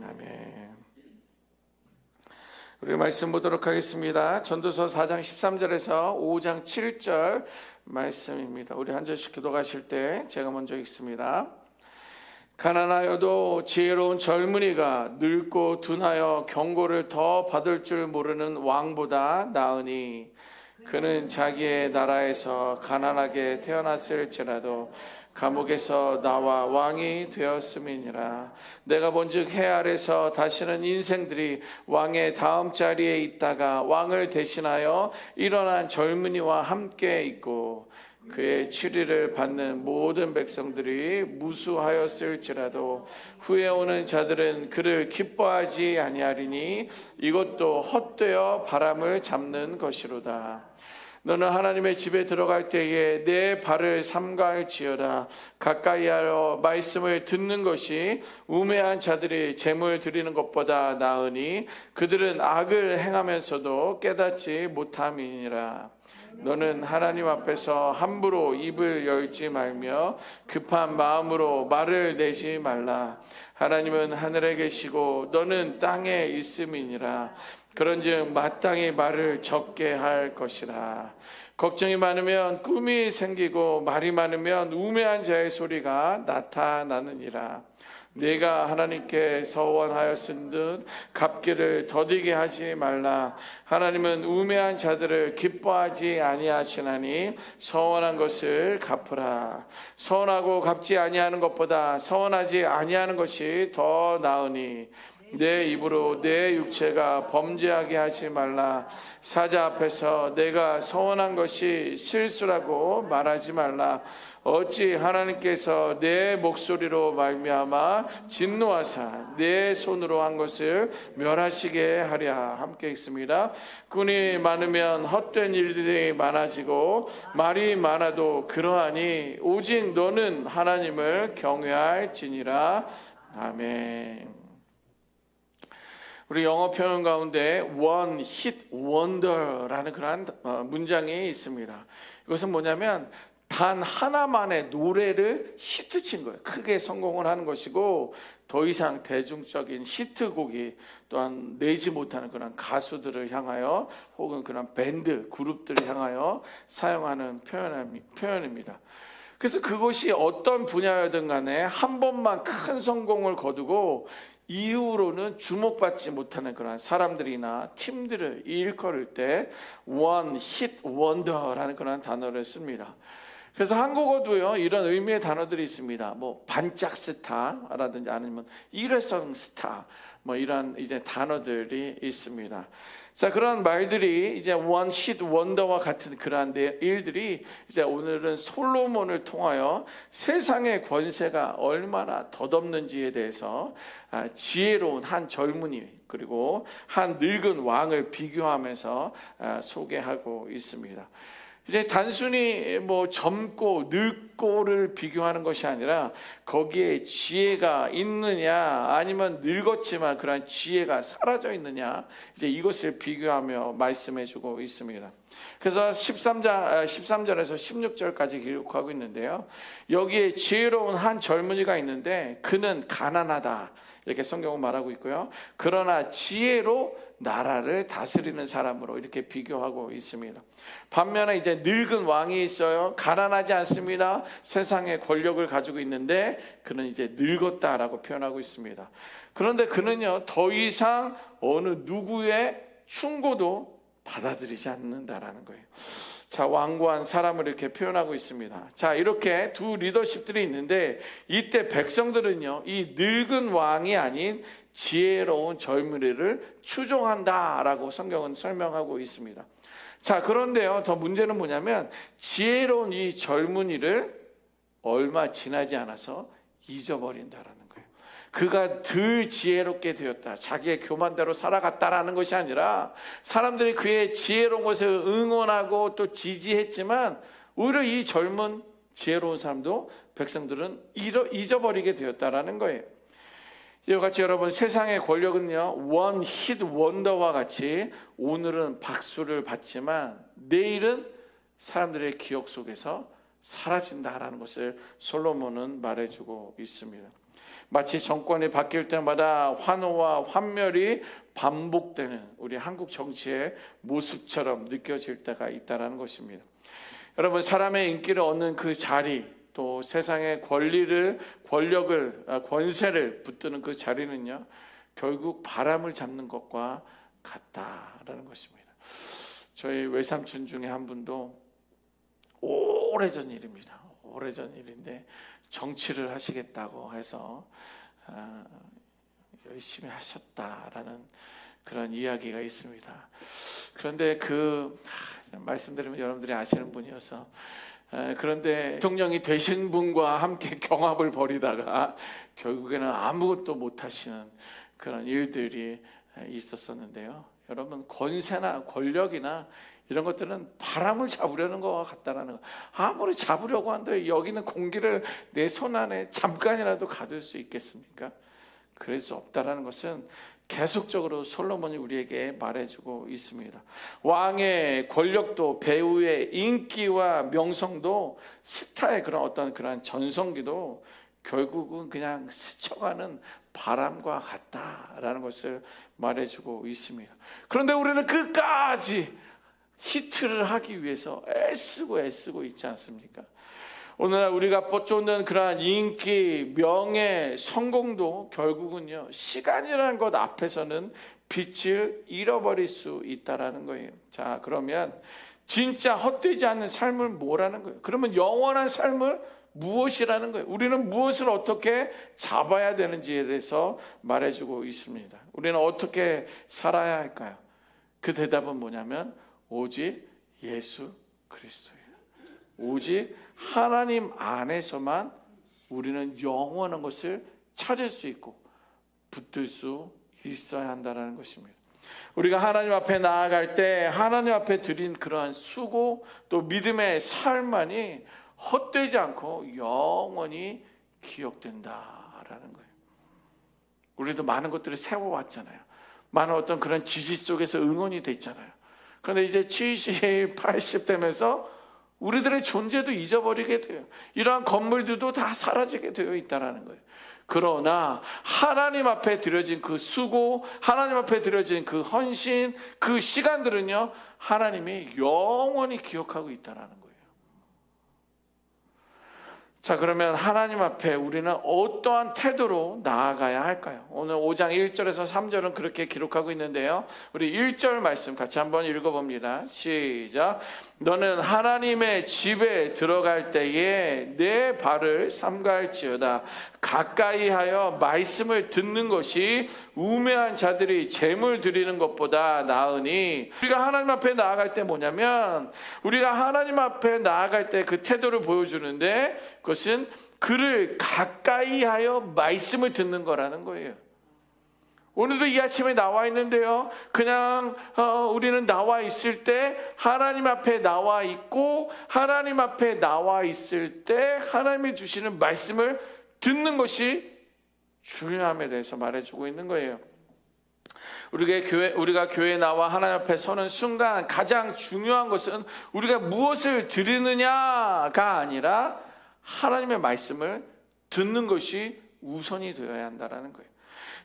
아멘. 우리 말씀 보도록 하겠습니다. 전도서 4장 13절에서 5장 7절 말씀입니다. 우리 한 절씩 기도하실 때 제가 먼저 읽습니다. 가난하여도 지혜로운 젊은이가 늙고 둔하여 경고를 더 받을 줄 모르는 왕보다 나으니 그는 자기의 나라에서 가난하게 태어났을지라도 감옥에서 나와 왕이 되었음이니라. 내가 본즉 해 아래서 다시는 인생들이 왕의 다음 자리에 있다가 왕을 대신하여 일어난 젊은이와 함께 있고 그의 치리를 받는 모든 백성들이 무수하였을지라도 후에 오는 자들은 그를 기뻐하지 아니하리니 이것도 헛되어 바람을 잡는 것이로다. 너는 하나님의 집에 들어갈 때에 내 발을 삼갈지어다. 가까이하여 말씀을 듣는 것이 우매한 자들이 재물 드리는 것보다 나으니 그들은 악을 행하면서도 깨닫지 못함이니라. 너는 하나님 앞에서 함부로 입을 열지 말며 급한 마음으로 말을 내지 말라. 하나님은 하늘에 계시고 너는 땅에 있음이니라. 그런즉 마땅히 말을 적게 할 것이라. 걱정이 많으면 꿈이 생기고 말이 많으면 우매한 자의 소리가 나타나느니라. 내가 하나님께 서원하였은 듯 갚기를 더디게 하지 말라. 하나님은 우매한 자들을 기뻐하지 아니하시나니 서원한 것을 갚으라. 서원하고 갚지 아니하는 것보다 서원하지 아니하는 것이 더 나으니 내 입으로 내 육체가 범죄하게 하지 말라. 사자 앞에서 내가 서원한 것이 실수라고 말하지 말라. 어찌 하나님께서 내 목소리로 말미암아 진노하사 내 손으로 한 것을 멸하시게 하랴. 함께 읽습니다. 꾼이 많으면 헛된 일들이 많아지고 말이 많아도 그러하니 오직 너는 하나님을 경외할지니라. 아멘. 우리 영어 표현 가운데 one hit wonder라는 그런 문장이 있습니다. 이것은 뭐냐면 단 하나만의 노래를 히트친 거예요. 크게 성공을 하는 것이고 더 이상 대중적인 히트곡이 또한 내지 못하는 그런 가수들을 향하여 혹은 그런 밴드, 그룹들을 향하여 사용하는 표현입니다. 그래서 그것이 어떤 분야여든 간에 한 번만 큰 성공을 거두고 이후로는 주목받지 못하는 그런 사람들이나 팀들을 일컬을 때 one hit wonder라는 그런 단어를 씁니다. 그래서 한국어도요 이런 의미의 단어들이 있습니다. 뭐 반짝 스타라든지 아니면 일회성 스타 뭐 이런 이제 단어들이 있습니다. 자, 그런 말들이 이제 one hit wonder와 같은 그러한 일들이 이제 오늘은 솔로몬을 통하여 세상의 권세가 얼마나 덧없는지에 대해서 지혜로운 한 젊은이 그리고 한 늙은 왕을 비교하면서 소개하고 있습니다. 이제 단순히 뭐 젊고 늙고를 비교하는 것이 아니라 거기에 지혜가 있느냐 아니면 늙었지만 그런 지혜가 사라져 있느냐 이제 이것을 비교하며 말씀해주고 있습니다. 그래서 13절에서 16절까지 기록하고 있는데요. 여기에 지혜로운 한 젊은이가 있는데 그는 가난하다 이렇게 성경은 말하고 있고요. 그러나 지혜로 나라를 다스리는 사람으로 이렇게 비교하고 있습니다. 반면에 이제 늙은 왕이 있어요. 가난하지 않습니다. 세상의 권력을 가지고 있는데 그는 이제 늙었다라고 표현하고 있습니다. 그런데 그는요 더 이상 어느 누구의 충고도 받아들이지 않는다라는 거예요. 자, 완고한 사람을 이렇게 표현하고 있습니다. 자, 이렇게 두 리더십들이 있는데 이때 백성들은요 이 늙은 왕이 아닌 지혜로운 젊은이를 추종한다라고 성경은 설명하고 있습니다. 자, 그런데요 더 문제는 뭐냐면 지혜로운 이 젊은이를 얼마 지나지 않아서 잊어버린다라는 거예요. 그가 덜 지혜롭게 되었다, 자기의 교만대로 살아갔다라는 것이 아니라 사람들이 그의 지혜로운 것을 응원하고 또 지지했지만 오히려 이 젊은 지혜로운 사람도 백성들은 잊어버리게 되었다라는 거예요. 이와 같이 여러분 세상의 권력은요 one hit wonder와 같이 오늘은 박수를 받지만 내일은 사람들의 기억 속에서 사라진다라는 것을 솔로몬은 말해주고 있습니다. 마치 정권이 바뀔 때마다 환호와 환멸이 반복되는 우리 한국 정치의 모습처럼 느껴질 때가 있다는 것입니다. 여러분, 사람의 인기를 얻는 그 자리, 또 세상의 권리를, 권력을, 권세를 붙드는 그 자리는요, 결국 바람을 잡는 것과 같다라는 것입니다. 저희 외삼촌 중에 한 분도 오래전 일입니다. 오래전 일인데 정치를 하시겠다고 해서 열심히 하셨다라는 그런 이야기가 있습니다. 그런데 말씀드리면 여러분들이 아시는 분이어서, 그런데 대통령이 되신 분과 함께 경합을 벌이다가 결국에는 아무것도 못하시는 그런 일들이 있었었는데요. 여러분, 권세나 권력이나 이런 것들은 바람을 잡으려는 것 같다라는 거. 아무리 잡으려고 한들 여기는 공기를 내 손 안에 잠깐이라도 가둘 수 있겠습니까? 그럴 수 없다라는 것은 계속적으로 솔로몬이 우리에게 말해주고 있습니다. 왕의 권력도, 배우의 인기와 명성도, 스타의 그런 전성기도 결국은 그냥 스쳐가는 바람과 같다라는 것을 말해주고 있습니다. 그런데 우리는 끝까지 히트를 하기 위해서 애쓰고 있지 않습니까? 오늘날 우리가 쫓는 그러한 인기, 명예, 성공도 결국은요, 시간이라는 것 앞에서는 빛을 잃어버릴 수 있다라는 거예요. 자, 그러면 진짜 헛되지 않는 삶을 뭐라는 거예요? 그러면 영원한 삶을 무엇이라는 거예요? 우리는 무엇을 어떻게 잡아야 되는지에 대해서 말해주고 있습니다. 우리는 어떻게 살아야 할까요? 그 대답은 뭐냐면 오직 예수 그리스도예요. 오직 하나님 안에서만 우리는 영원한 것을 찾을 수 있고 붙들 수 있어야 한다는 것입니다. 우리가 하나님 앞에 나아갈 때 하나님 앞에 드린 그러한 수고, 또 믿음의 삶만이 헛되지 않고 영원히 기억된다라는 거예요. 우리도 많은 것들을 세워왔잖아요. 많은 어떤 그런 지지 속에서 응원이 됐잖아요. 그런데 이제 70, 80 되면서 우리들의 존재도 잊어버리게 돼요. 이러한 건물들도 다 사라지게 되어 있다는 거예요. 그러나 하나님 앞에 드려진 그 수고, 하나님 앞에 드려진 그 헌신, 그 시간들은요, 하나님이 영원히 기억하고 있다는 거예요. 자, 그러면 하나님 앞에 우리는 어떠한 태도로 나아가야 할까요? 오늘 5장 1절에서 3절은 그렇게 기록하고 있는데요, 우리 1절 말씀 같이 한번 읽어봅니다. 시작. 너는 하나님의 집에 들어갈 때에 내 발을 삼갈지어다. 가까이 하여 말씀을 듣는 것이 우매한 자들이 재물 드리는 것보다 나으니. 우리가 하나님 앞에 나아갈 때 뭐냐면, 우리가 하나님 앞에 나아갈 때 그 태도를 보여주는데, 그것은 그를 가까이 하여 말씀을 듣는 거라는 거예요. 오늘도 이 아침에 나와 있는데요, 그냥 우리는 나와 있을 때, 하나님 앞에 나와 있고, 하나님 앞에 나와 있을 때 하나님이 주시는 말씀을 듣는 것이 중요함에 대해서 말해주고 있는 거예요. 우리가 교회에 나와 하나님 앞에 서는 순간 가장 중요한 것은 우리가 무엇을 드리느냐가 아니라 하나님의 말씀을 듣는 것이 우선이 되어야 한다는 거예요.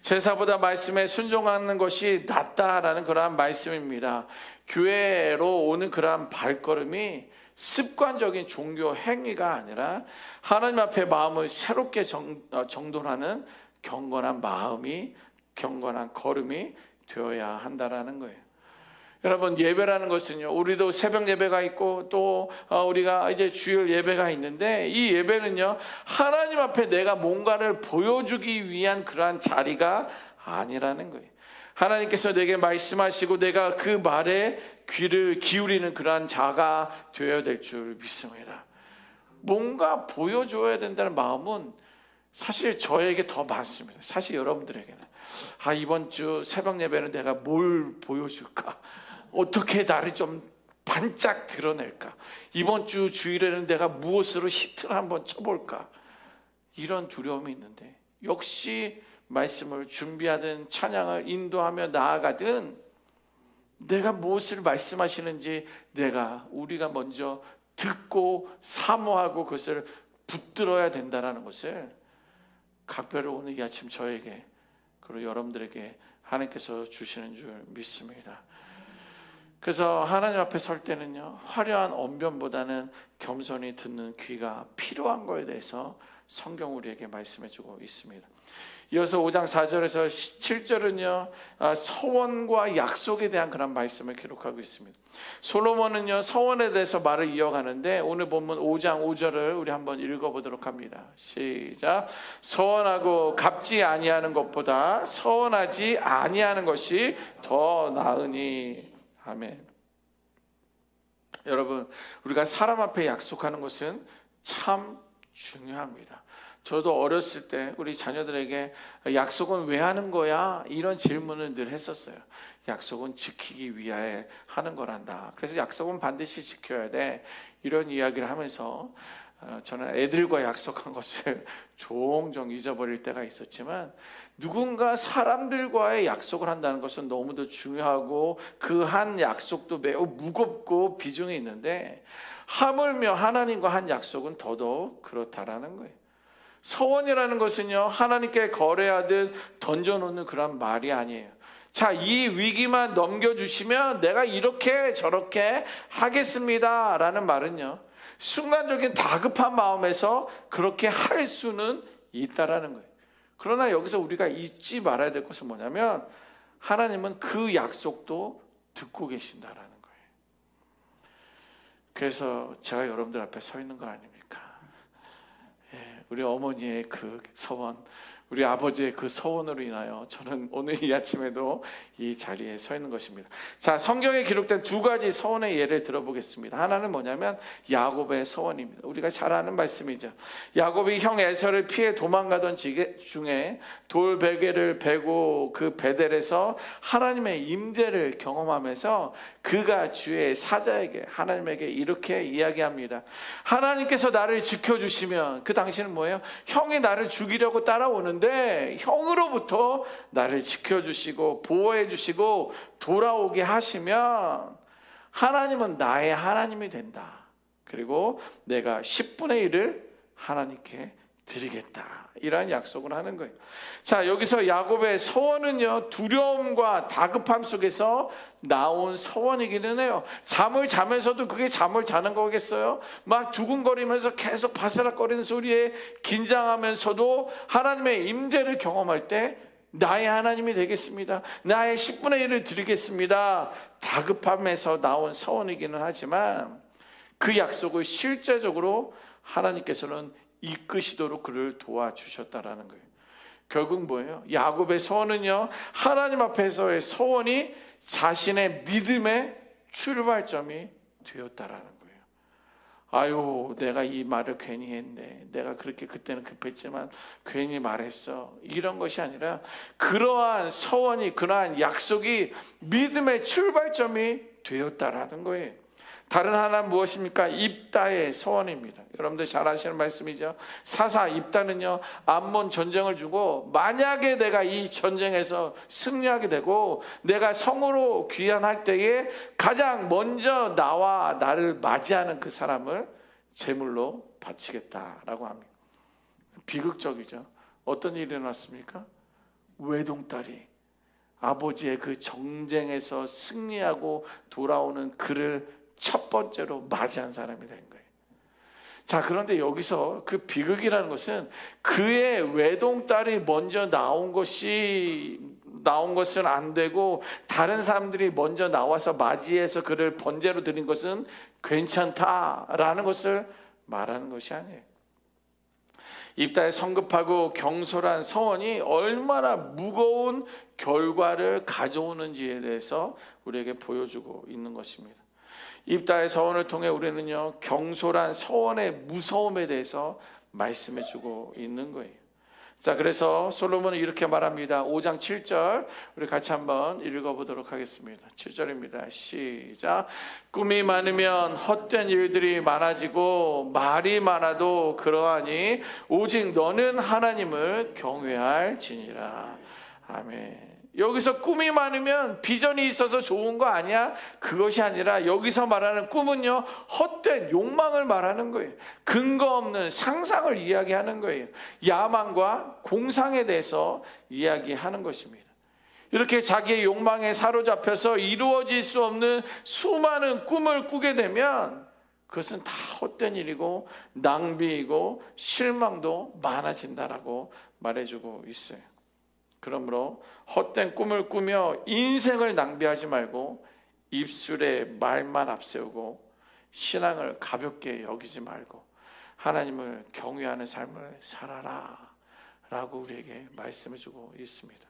제사보다 말씀에 순종하는 것이 낫다라는 그러한 말씀입니다. 교회로 오는 그러한 발걸음이 습관적인 종교 행위가 아니라 하나님 앞에 마음을 새롭게 정돈하는 경건한 마음이, 경건한 걸음이 되어야 한다라는 거예요. 여러분, 예배라는 것은요, 우리도 새벽 예배가 있고 또 우리가 이제 주일 예배가 있는데, 이 예배는요, 하나님 앞에 내가 뭔가를 보여주기 위한 그러한 자리가 아니라는 거예요. 하나님께서 내게 말씀하시고 내가 그 말에 귀를 기울이는 그러한 자가 되어야 될 줄 믿습니다. 뭔가 보여줘야 된다는 마음은 사실 저에게 더 많습니다. 사실 여러분들에게는 이번 주 새벽 예배는 내가 뭘 보여줄까? 어떻게 나를 좀 반짝 드러낼까? 이번 주 주일에는 내가 무엇으로 히트를 한번 쳐볼까? 이런 두려움이 있는데, 역시 말씀을 준비하든 찬양을 인도하며 나아가든 내가 무엇을 말씀하시는지 우리가 먼저 듣고 사모하고 그것을 붙들어야 된다는 것을 각별히 오늘 이 아침 저에게 그리고 여러분들에게 하나님께서 주시는 줄 믿습니다. 그래서 하나님 앞에 설 때는요, 화려한 언변보다는 겸손히 듣는 귀가 필요한 거에 대해서 성경 우리에게 말씀해주고 있습니다. 이어서 5장 4절에서 7절은요 서원과 약속에 대한 그런 말씀을 기록하고 있습니다. 솔로몬은요 서원에 대해서 말을 이어가는데 오늘 본문 5장 5절을 우리 한번 읽어보도록 합니다. 시작. 서원하고 갚지 아니하는 것보다 서원하지 아니하는 것이 더 나으니. 아멘. 여러분, 우리가 사람 앞에 약속하는 것은 참 중요합니다. 저도 어렸을 때 우리 자녀들에게 약속은 왜 하는 거야? 이런 질문을 늘 했었어요. 약속은 지키기 위하여 하는 거란다. 그래서 약속은 반드시 지켜야 돼. 이런 이야기를 하면서 저는 애들과 약속한 것을 종종 잊어버릴 때가 있었지만 누군가 사람들과의 약속을 한다는 것은 너무도 중요하고 그 한 약속도 매우 무겁고 비중이 있는데 하물며 하나님과 한 약속은 더더욱 그렇다라는 거예요. 서원이라는 것은요 하나님께 거래하듯 던져놓는 그런 말이 아니에요. 자, 이 위기만 넘겨주시면 내가 이렇게 저렇게 하겠습니다 라는 말은요 순간적인 다급한 마음에서 그렇게 할 수는 있다라는 거예요. 그러나 여기서 우리가 잊지 말아야 될 것은 뭐냐면 하나님은 그 약속도 듣고 계신다라는 거예요. 그래서 제가 여러분들 앞에 서 있는 거 아닙니까? 우리 어머니의 그 서원, 우리 아버지의 그 서원으로 인하여 저는 오늘 이 아침에도 이 자리에 서 있는 것입니다. 자, 성경에 기록된 두 가지 서원의 예를 들어보겠습니다. 하나는 뭐냐면 야곱의 서원입니다. 우리가 잘 아는 말씀이죠. 야곱이 형 에서를 피해 도망가던 중에 돌베개를 베고 그 베델에서 하나님의 임재를 경험하면서 그가 주의 사자에게 하나님에게 이렇게 이야기합니다. 하나님께서 나를 지켜주시면, 그 당시는 뭐예요? 형이 나를 죽이려고 따라오는데 형으로부터 나를 지켜주시고 보호해주시고 돌아오게 하시면 하나님은 나의 하나님이 된다. 그리고 내가 10분의 1을 하나님께 드리겠다. 이런 약속을 하는 거예요. 자, 여기서 야곱의 서원은요 두려움과 다급함 속에서 나온 서원이기는 해요. 잠을 자면서도 그게 잠을 자는 거겠어요? 막 두근거리면서 계속 바스락거리는 소리에 긴장하면서도 하나님의 임재를 경험할 때 나의 하나님이 되겠습니다, 나의 10분의 1을 드리겠습니다, 다급함에서 나온 서원이기는 하지만 그 약속을 실제적으로 하나님께서는 이끄시도록 그를 도와주셨다라는 거예요. 결국 뭐예요? 야곱의 서원은요 하나님 앞에서의 서원이 자신의 믿음의 출발점이 되었다라는 거예요. 아유, 내가 이 말을 괜히 했네, 내가 그렇게 그때는 급했지만 괜히 말했어, 이런 것이 아니라 그러한 서원이, 그러한 약속이 믿음의 출발점이 되었다라는 거예요. 다른 하나는 무엇입니까? 입다의 서원입니다. 여러분들 잘 아시는 말씀이죠. 사사 입다는요 암몬 전쟁을 주고 만약에 내가 이 전쟁에서 승리하게 되고 내가 성으로 귀환할 때에 가장 먼저 나와 나를 맞이하는 그 사람을 제물로 바치겠다라고 합니다. 비극적이죠. 어떤 일이 일어났습니까? 외동딸이 아버지의 그 전쟁에서 승리하고 돌아오는 그를 첫 번째로 맞이한 사람이 된 거예요. 자, 그런데 여기서 그 비극이라는 것은 그의 외동딸이 먼저 나온 것은 안 되고 다른 사람들이 먼저 나와서 맞이해서 그를 번제로 드린 것은 괜찮다라는 것을 말하는 것이 아니에요. 입다의 성급하고 경솔한 서원이 얼마나 무거운 결과를 가져오는지에 대해서 우리에게 보여주고 있는 것입니다. 입다의 서원을 통해 우리는요 경솔한 서원의 무서움에 대해서 말씀해주고 있는 거예요. 자, 그래서 솔로몬은 이렇게 말합니다. 5장 7절 우리 같이 한번 읽어보도록 하겠습니다. 7절입니다. 시작. 꿈이 많으면 헛된 일들이 많아지고 말이 많아도 그러하니 오직 너는 하나님을 경외할지니라. 아멘. 여기서 꿈이 많으면 비전이 있어서 좋은 거 아니야? 그것이 아니라 여기서 말하는 꿈은요, 헛된 욕망을 말하는 거예요. 근거 없는 상상을 이야기하는 거예요. 야망과 공상에 대해서 이야기하는 것입니다. 이렇게 자기의 욕망에 사로잡혀서 이루어질 수 없는 수많은 꿈을 꾸게 되면 그것은 다 헛된 일이고 낭비이고 실망도 많아진다라고 말해주고 있어요. 그러므로 헛된 꿈을 꾸며 인생을 낭비하지 말고 입술에 말만 앞세우고 신앙을 가볍게 여기지 말고 하나님을 경외하는 삶을 살아라 라고 우리에게 말씀해주고 있습니다.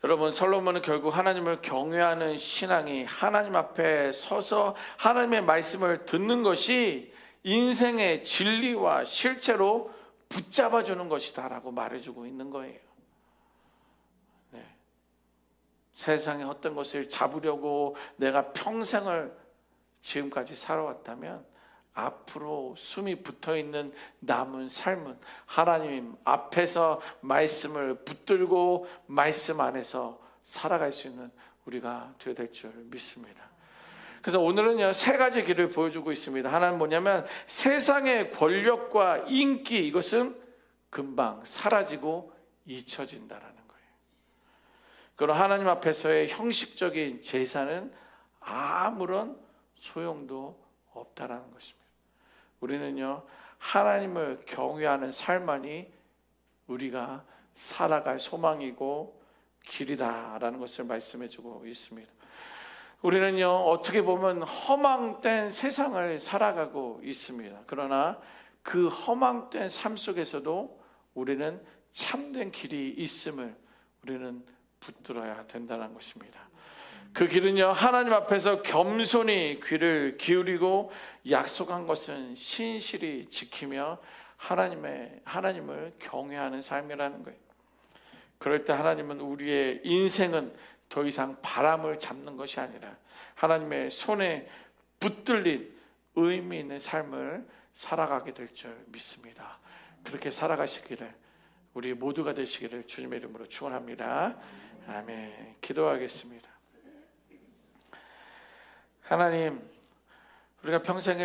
여러분, 솔로몬은 결국 하나님을 경외하는 신앙이 하나님 앞에 서서 하나님의 말씀을 듣는 것이 인생의 진리와 실체로 붙잡아주는 것이다 라고 말해주고 있는 거예요. 네. 세상의 어떤 것을 잡으려고 내가 평생을 지금까지 살아왔다면 앞으로 숨이 붙어있는 남은 삶은 하나님 앞에서 말씀을 붙들고 말씀 안에서 살아갈 수 있는 우리가 되어야 될 줄 믿습니다. 그래서 오늘은요, 세 가지 길을 보여주고 있습니다. 하나는 뭐냐면 세상의 권력과 인기, 이것은 금방 사라지고 잊혀진다라는 거예요. 그리고 하나님 앞에서의 형식적인 제사는 아무런 소용도 없다라는 것입니다. 우리는요, 하나님을 경외하는 삶만이 우리가 살아갈 소망이고 길이다라는 것을 말씀해주고 있습니다. 우리는요, 어떻게 보면 허망된 세상을 살아가고 있습니다. 그러나 그 허망된 삶 속에서도 우리는 참된 길이 있음을 우리는 붙들어야 된다는 것입니다. 그 길은요, 하나님 앞에서 겸손히 귀를 기울이고 약속한 것은 신실히 지키며 하나님을 경외하는 삶이라는 거예요. 그럴 때 하나님은 우리의 인생은 더 이상 바람을 잡는 것이 아니라 하나님의 손에 붙들린 의미 있는 삶을 살아가게 될 줄 믿습니다. 그렇게 살아가시기를 우리 모두가 되시기를 주님의 이름으로 축원합니다. 아멘. 기도하겠습니다. 하나님, 우리가 평생에